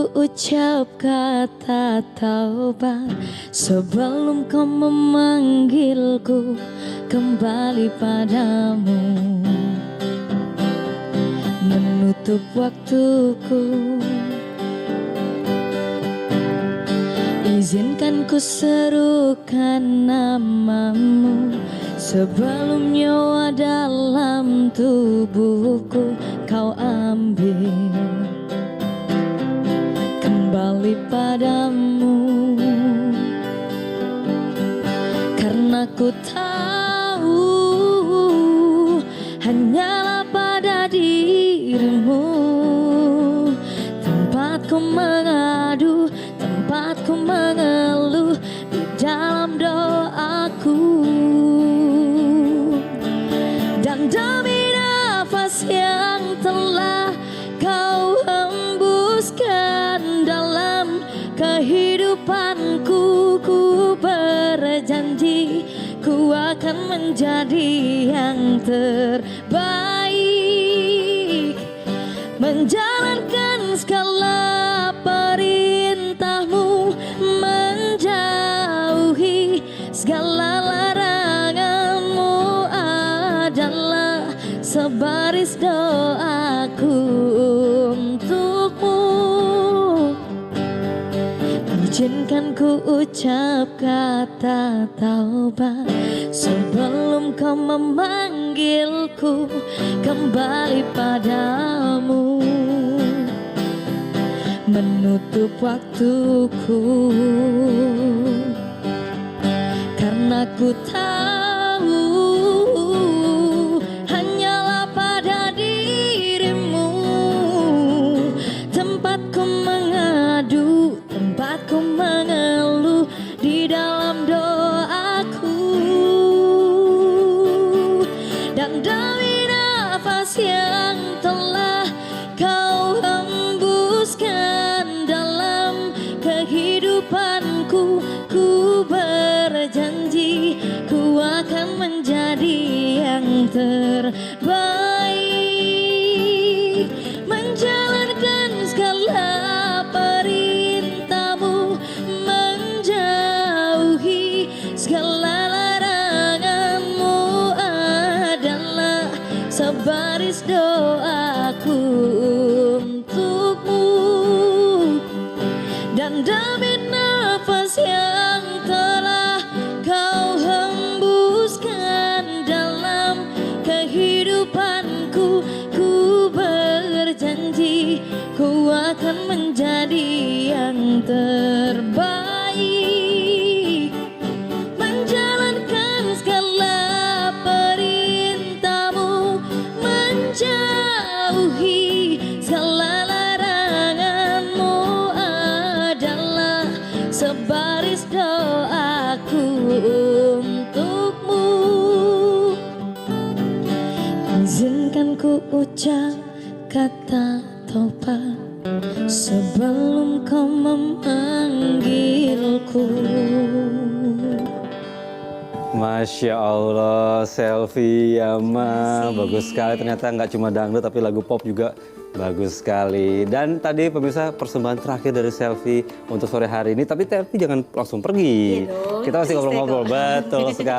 ku ucap kata taubat sebelum kau memanggilku kembali padamu. Menutup waktuku, izinkan ku serukan namamu sebelum nyawa dalam tubuhku kau ambil kembali padamu. Karena ku tahu hanyalah pada dirimu tempatku mengadu, tempatku mengeluh di dalam doaku. Dan demi nafas yang telah kau hembuskan dalam kehidupanku, ku berjanji ku akan menjadi yang terbaik, menjalankan segala perintahmu, menjauhi segala laranganmu adalah sebaris doaku untukmu. Izinkan ku ucap kata taubat sebelum kau memanggilku kembali padamu. Menutup waktuku, karena ku tahu hanyalah pada dirimu tempatku mengadu, tempatku mengeluh di dalam doaku. Dan demi nafas yang telah kau hembuskan dalam kehidupanku, ku berjanji ku akan menjadi yang terbaik, menjalankan segala perintahmu, menjauhi segala laranganmu adalah sebaris doaku untukmu. Dan demi nafas yang telah kau hembuskan dalam kehidupanku, ku berjanji ku akan menjadi yang terbaik, menjalankan segala perintahmu, menjauhi segala laranganmu adalah sebaris doaku untukmu. Izinkan ku ucap kata taubat sebelum kau memanggilku. Masya Allah, Selvi Yama, bagus sekali. Ternyata nggak cuma dangdut tapi lagu pop juga bagus sekali. Dan tadi pemirsa persembahan terakhir dari Selvi untuk sore hari ini. Tapi Selvi jangan langsung pergi. Iya dong, Kita masih ngobrol-ngobrol, betul sekali.